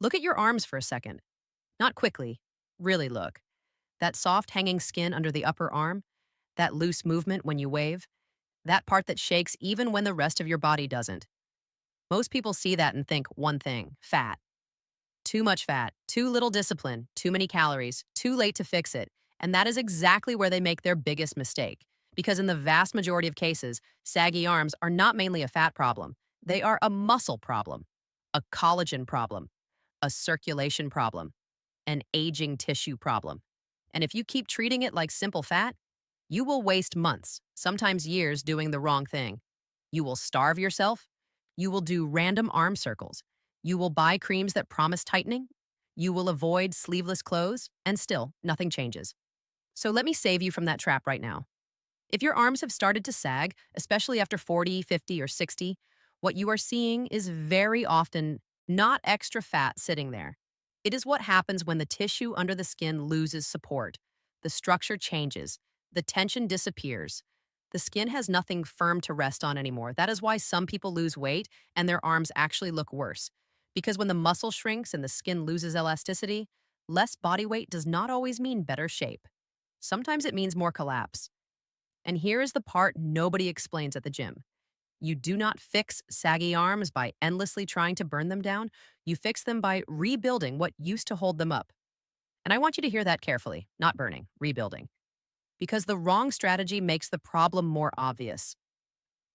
Look at your arms for a second. Not quickly. Really look. That soft hanging skin under the upper arm, that loose movement when you wave, that part that shakes even when the rest of your body doesn't. Most people see that and think one thing: fat. Too much fat, too little discipline, too many calories, too late to fix it. And that is exactly where they make their biggest mistake. Because in the vast majority of cases, saggy arms are not mainly a fat problem. They are a muscle problem, a collagen problem, a circulation problem, an aging tissue problem. And if you keep treating it like simple fat, you will waste months, sometimes years, doing the wrong thing. You will starve yourself. You will do random arm circles. You will buy creams that promise tightening. You will avoid sleeveless clothes, and still, nothing changes. So let me save you from that trap right now. If your arms have started to sag, especially after 40, 50, or 60, what you are seeing is very often not extra fat sitting there. It is what happens when the tissue under the skin loses support. The structure changes, the tension disappears. The skin has nothing firm to rest on anymore. That is why some people lose weight and their arms actually look worse. Because when the muscle shrinks and the skin loses elasticity, less body weight does not always mean better shape. Sometimes it means more collapse. And here is the part nobody explains at the gym. You do not fix saggy arms by endlessly trying to burn them down. You fix them by rebuilding what used to hold them up. And I want you to hear that carefully, not burning, rebuilding. Because the wrong strategy makes the problem more obvious.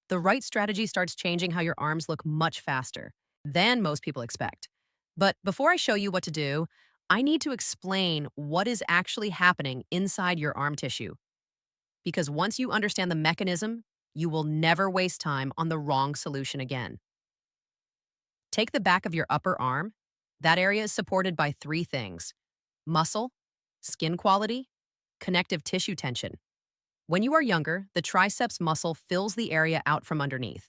The right strategy starts changing how your arms look much faster than most people expect. But before I show you what to do, I need to explain what is actually happening inside your arm tissue. Because once you understand the mechanism, you will never waste time on the wrong solution again. Take the back of your upper arm. That area is supported by three things: muscle, skin quality, connective tissue tension. When you are younger, the triceps muscle fills the area out from underneath.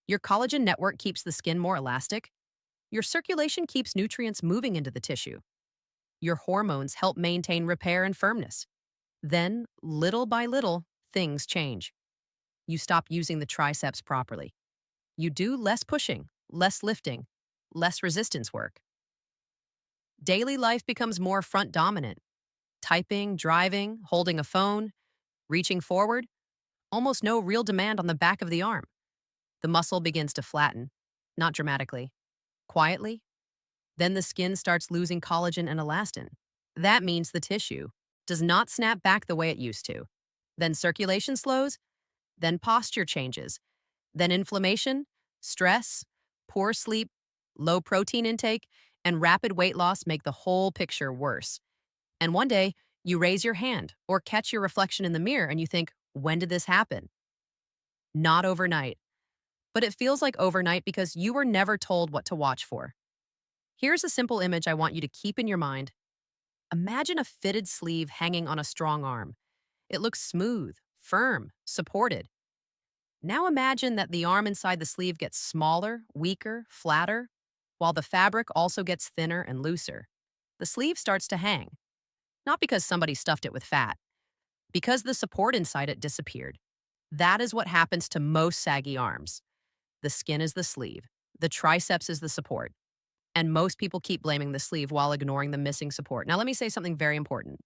Your collagen network keeps the skin more elastic. Your circulation keeps nutrients moving into the tissue. Your hormones help maintain repair and firmness. Then, little by little, things change. You stop using the triceps properly. You do less pushing, less lifting, less resistance work. Daily life becomes more front dominant. Typing, driving, holding a phone, reaching forward, almost no real demand on the back of the arm. The muscle begins to flatten, not dramatically, quietly. Then the skin starts losing collagen and elastin. That means the tissue does not snap back the way it used to. Then circulation slows, then posture changes, then inflammation, stress, poor sleep, low protein intake, and rapid weight loss make the whole picture worse. And one day, you raise your hand or catch your reflection in the mirror and you think, when did this happen? Not overnight. But it feels like overnight because you were never told what to watch for. Here's a simple image I want you to keep in your mind. Imagine a fitted sleeve hanging on a strong arm. It looks smooth, firm, supported. Now imagine that the arm inside the sleeve gets smaller, weaker, flatter, while the fabric also gets thinner and looser. The sleeve starts to hang, not because somebody stuffed it with fat, because the support inside it disappeared. That is what happens to most saggy arms. The skin is the sleeve, the triceps is the support, and most people keep blaming the sleeve while ignoring the missing support. Now, let me say something very important.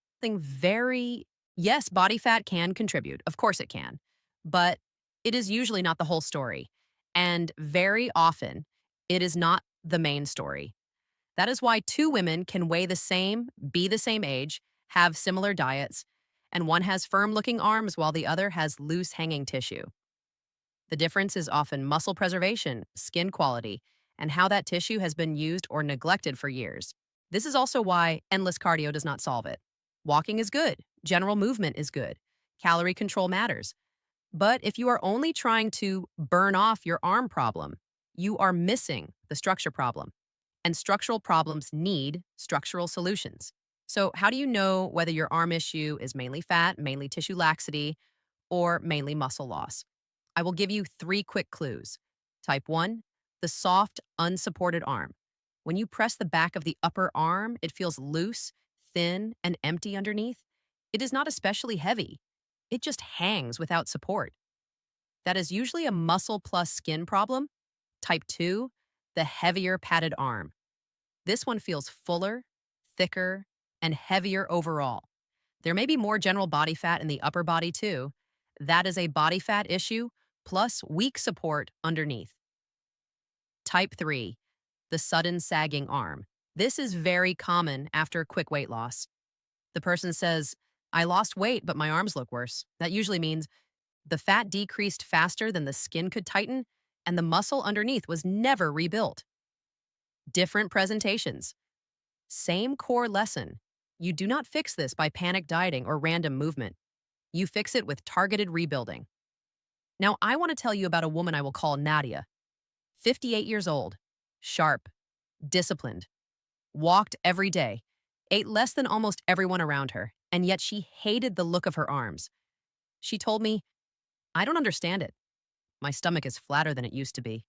Yes, body fat can contribute. Of course it can. But it is usually not the whole story. And very often, it is not the main story. That is why two women can weigh the same, be the same age, have similar diets, and one has firm looking arms while the other has loose hanging tissue. The difference is often muscle preservation, skin quality, and how that tissue has been used or neglected for years. This is also why endless cardio does not solve it. Walking is good, general movement is good, calorie control matters. But if you are only trying to burn off your arm problem, you are missing the structure problem. And structural problems need structural solutions. So, how do you know whether your arm issue is mainly fat, mainly tissue laxity, or mainly muscle loss? I will give you three quick clues. Type 1, the soft, unsupported arm. When you press the back of the upper arm, it feels loose, thin, and empty underneath. It is not especially heavy. It just hangs without support. That is usually a muscle plus skin problem. Type 2, the heavier padded arm. This one feels fuller, thicker, and heavier overall. There may be more general body fat in the upper body too. That is a body fat issue plus weak support underneath. Type 3, the sudden sagging arm. This is very common after quick weight loss. The person says, I lost weight, but my arms look worse. That usually means the fat decreased faster than the skin could tighten, and the muscle underneath was never rebuilt. Different presentations. Same core lesson. You do not fix this by panic dieting or random movement. You fix it with targeted rebuilding. Now, I want to tell you about a woman I will call Nadia, 58 years old, sharp, disciplined, walked every day, ate less than almost everyone around her, and yet she hated the look of her arms. She told me, I don't understand it. My stomach is flatter than it used to be.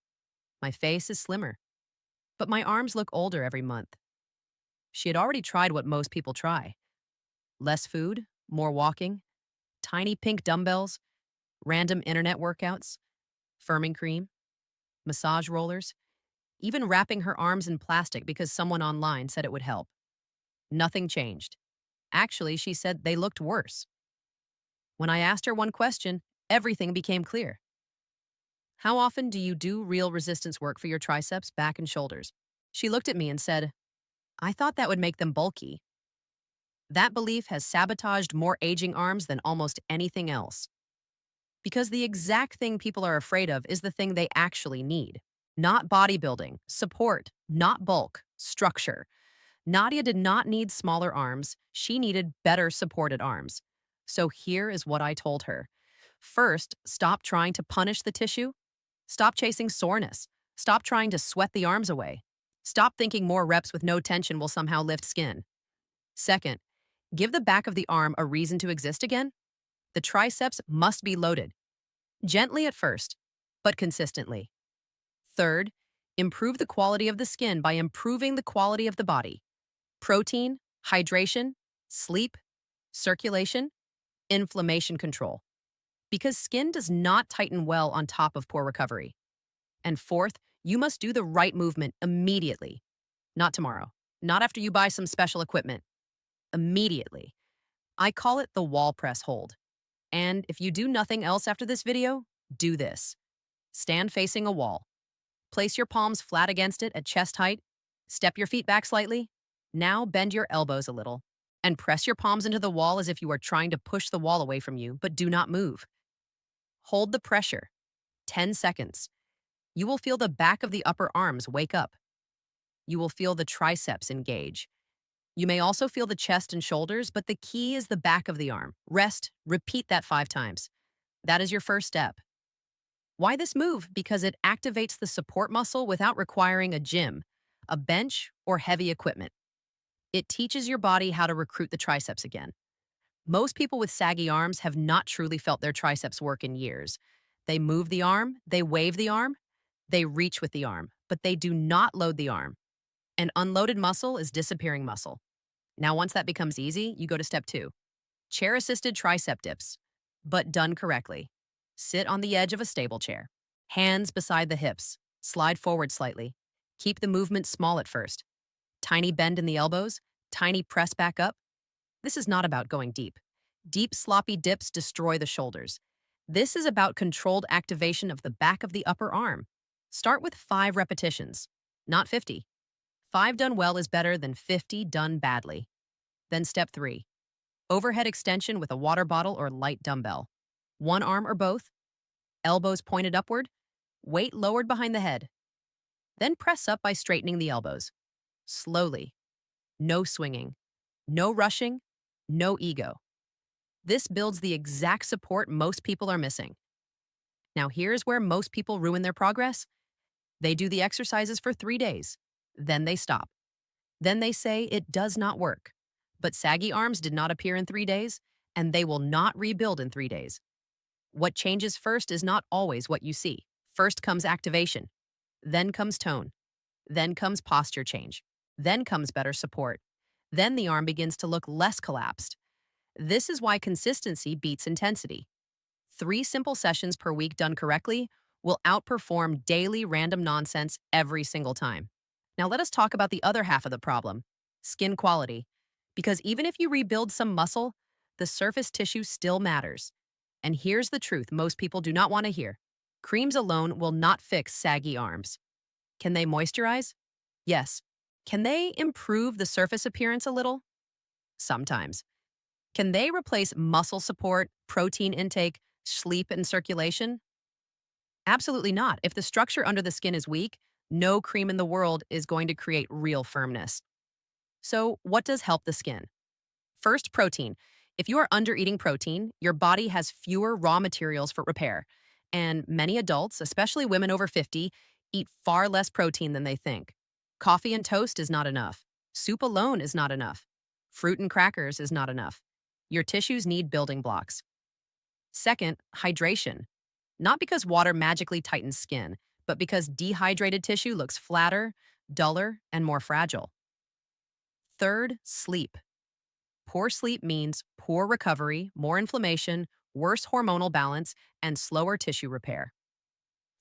My face is slimmer, but my arms look older every month. She had already tried what most people try. Less food, more walking, tiny pink dumbbells, random internet workouts, firming cream, massage rollers, even wrapping her arms in plastic because someone online said it would help. Nothing changed. Actually, she said they looked worse. When I asked her one question, everything became clear. How often do you do real resistance work for your triceps, back, and shoulders? She looked at me and said, I thought that would make them bulky. That belief has sabotaged more aging arms than almost anything else. Because the exact thing people are afraid of is the thing they actually need. Not bodybuilding, support, not bulk, structure. Nadia did not need smaller arms. She needed better supported arms. So here is what I told her. First, stop trying to punish the tissue. Stop chasing soreness. Stop trying to sweat the arms away. Stop thinking more reps with no tension will somehow lift skin. Second, give the back of the arm a reason to exist again. The triceps must be loaded. Gently at first, but consistently. Third, improve the quality of the skin by improving the quality of the body. Protein, hydration, sleep, circulation, inflammation control. Because skin does not tighten well on top of poor recovery. And fourth, you must do the right movement immediately. Not tomorrow. Not after you buy some special equipment. Immediately. I call it the wall press hold. And if you do nothing else after this video, do this. Stand facing a wall. Place your palms flat against it at chest height. Step your feet back slightly. Now bend your elbows a little. And press your palms into the wall as if you are trying to push the wall away from you, but do not move. Hold the pressure. 10 seconds. You will feel the back of the upper arms wake up. You will feel the triceps engage. You may also feel the chest and shoulders, but the key is the back of the arm. Rest, repeat that 5 times. That is your first step. Why this move? Because it activates the support muscle without requiring a gym, a bench, or heavy equipment. It teaches your body how to recruit the triceps again. Most people with saggy arms have not truly felt their triceps work in years. They move the arm, they wave the arm, they reach with the arm, but they do not load the arm. An unloaded muscle is disappearing muscle. Now, once that becomes easy, you go to step 2. Chair-assisted tricep dips, but done correctly. Sit on the edge of a stable chair. Hands beside the hips. Slide forward slightly. Keep the movement small at first. Tiny bend in the elbows. Tiny press back up. This is not about going deep. Deep, sloppy dips destroy the shoulders. This is about controlled activation of the back of the upper arm. Start with 5 repetitions, not 50. 5 done well is better than 50 done badly. Then step 3. Overhead extension with a water bottle or light dumbbell. One arm or both. Elbows pointed upward. Weight lowered behind the head. Then press up by straightening the elbows. Slowly. No swinging. No rushing. No ego. This builds the exact support most people are missing. Now here's where most people ruin their progress. They do the exercises for 3 days. Then they stop. Then they say it does not work. But saggy arms did not appear in 3 days, and they will not rebuild in 3 days. What changes first is not always what you see. First comes activation. Then comes tone. Then comes posture change. Then comes better support. Then the arm begins to look less collapsed. This is why consistency beats intensity. 3 simple sessions per week done correctly will outperform daily random nonsense every single time. Now let us talk about the other half of the problem, skin quality. Because even if you rebuild some muscle, the surface tissue still matters. And here's the truth most people do not want to hear. Creams alone will not fix saggy arms. Can they moisturize? Yes. Can they improve the surface appearance a little? Sometimes. Can they replace muscle support, protein intake, sleep, and circulation? Absolutely not. If the structure under the skin is weak, no cream in the world is going to create real firmness. So, what does help the skin? First, protein. If you are under eating protein, your body has fewer raw materials for repair. And many adults, especially women over 50, eat far less protein than they think. Coffee and toast is not enough. Soup alone is not enough. Fruit and crackers is not enough. Your tissues need building blocks. Second, hydration. Not because water magically tightens skin, but because dehydrated tissue looks flatter, duller, and more fragile. Third, sleep. Poor sleep means poor recovery, more inflammation, worse hormonal balance, and slower tissue repair.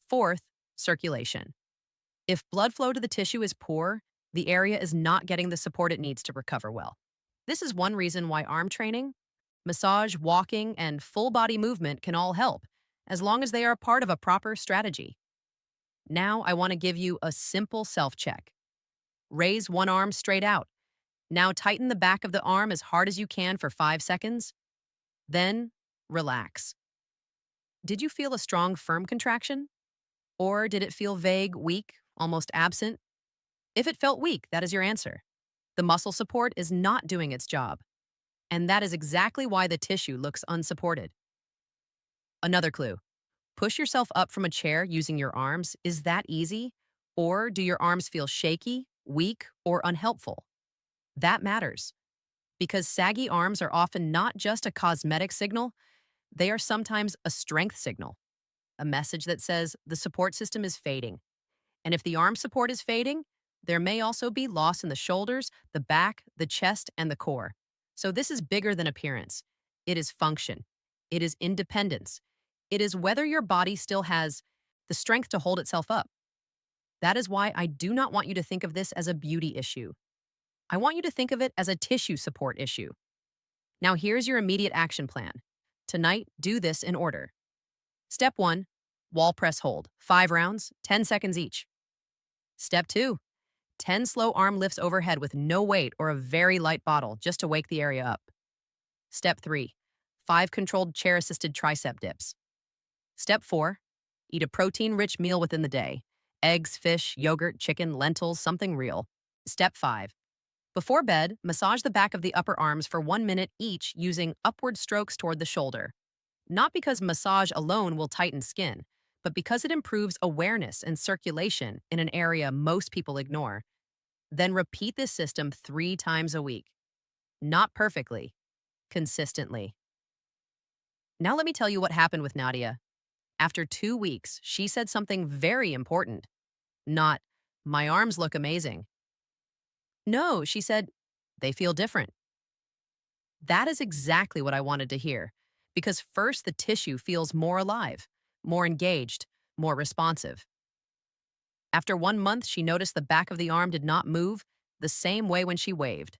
Fourth, circulation. If blood flow to the tissue is poor, the area is not getting the support it needs to recover well. This is one reason why arm training, massage, walking, and full body movement can all help, as long as they are part of a proper strategy. Now, I want to give you a simple self check. Raise one arm straight out. Now, tighten the back of the arm as hard as you can for 5 seconds. Then, relax. Did you feel a strong, firm contraction? Or did it feel vague, weak, almost absent? If it felt weak, that is your answer. The muscle support is not doing its job. And that is exactly why the tissue looks unsupported. Another clue. Push yourself up from a chair using your arms. Is that easy? Or do your arms feel shaky, weak, or unhelpful? That matters. Because saggy arms are often not just a cosmetic signal, they are sometimes a strength signal, a message that says the support system is fading. And if the arm support is fading, there may also be loss in the shoulders, the back, the chest, and the core. So this is bigger than appearance. It is function. It is independence. It is whether your body still has the strength to hold itself up. That is why I do not want you to think of this as a beauty issue. I want you to think of it as a tissue support issue. Now here's your immediate action plan. Tonight, do this in order. Step 1, wall press hold, 5 rounds, 10 seconds each. Step 2, 10 slow arm lifts overhead with no weight or a very light bottle just to wake the area up. Step 3, 5 controlled chair-assisted tricep dips. Step 4, eat a protein-rich meal within the day. Eggs, fish, yogurt, chicken, lentils, something real. Step 5, before bed, massage the back of the upper arms for 1 minute each using upward strokes toward the shoulder. Not because massage alone will tighten skin, but because it improves awareness and circulation in an area most people ignore. Then repeat this system 3 times a week. Not perfectly, consistently. Now let me tell you what happened with Nadia. After 2 weeks, she said something very important. Not, my arms look amazing. No, she said, they feel different. That is exactly what I wanted to hear. Because first, the tissue feels more alive, more engaged, more responsive. After 1 month, she noticed the back of the arm did not move the same way when she waved.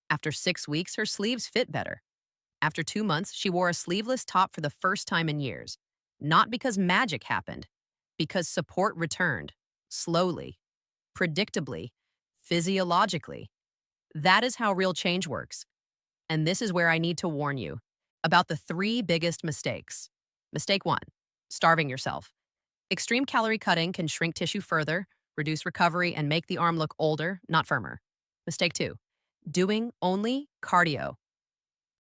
After 6 weeks, her sleeves fit better. After 2 months, she wore a sleeveless top for the first time in years. Not because magic happened, because support returned, slowly, predictably, physiologically. That is how real change works. And this is where I need to warn you about the 3 biggest mistakes. Mistake 1, starving yourself. Extreme calorie cutting can shrink tissue further, reduce recovery, and make the arm look older, not firmer. Mistake 2, doing only cardio.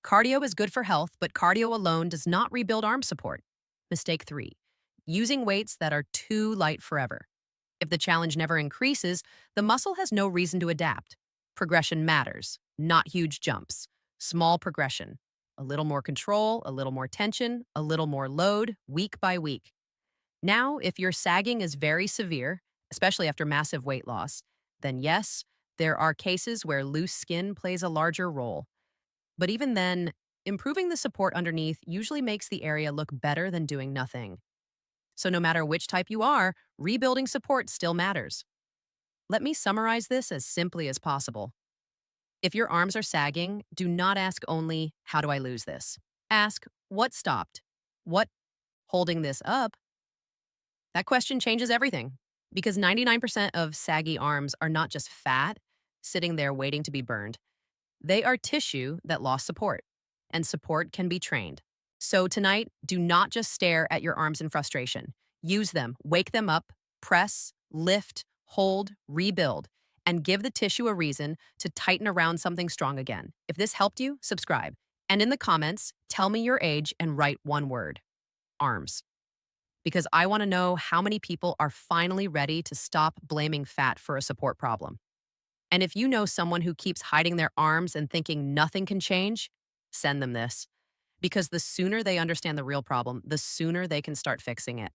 Cardio is good for health, but cardio alone does not rebuild arm support. Mistake 3, using weights that are too light forever. If the challenge never increases, the muscle has no reason to adapt. Progression matters, not huge jumps. Small progression. A little more control, a little more tension, a little more load, week by week. Now, if your sagging is very severe, especially after massive weight loss, then yes, there are cases where loose skin plays a larger role. But even then, improving the support underneath usually makes the area look better than doing nothing. So no matter which type you are, rebuilding support still matters. Let me summarize this as simply as possible. If your arms are sagging, do not ask only, how do I lose this? Ask, what stopped? What holding this up? That question changes everything because 99% of saggy arms are not just fat sitting there waiting to be burned. They are tissue that lost support, and support can be trained. So tonight, do not just stare at your arms in frustration. Use them, wake them up, press, lift, hold, rebuild, and give the tissue a reason to tighten around something strong again. If this helped you, subscribe. And in the comments, tell me your age and write one word: arms. Because I want to know how many people are finally ready to stop blaming fat for a support problem. And if you know someone who keeps hiding their arms and thinking nothing can change, send them this. Because the sooner they understand the real problem, the sooner they can start fixing it.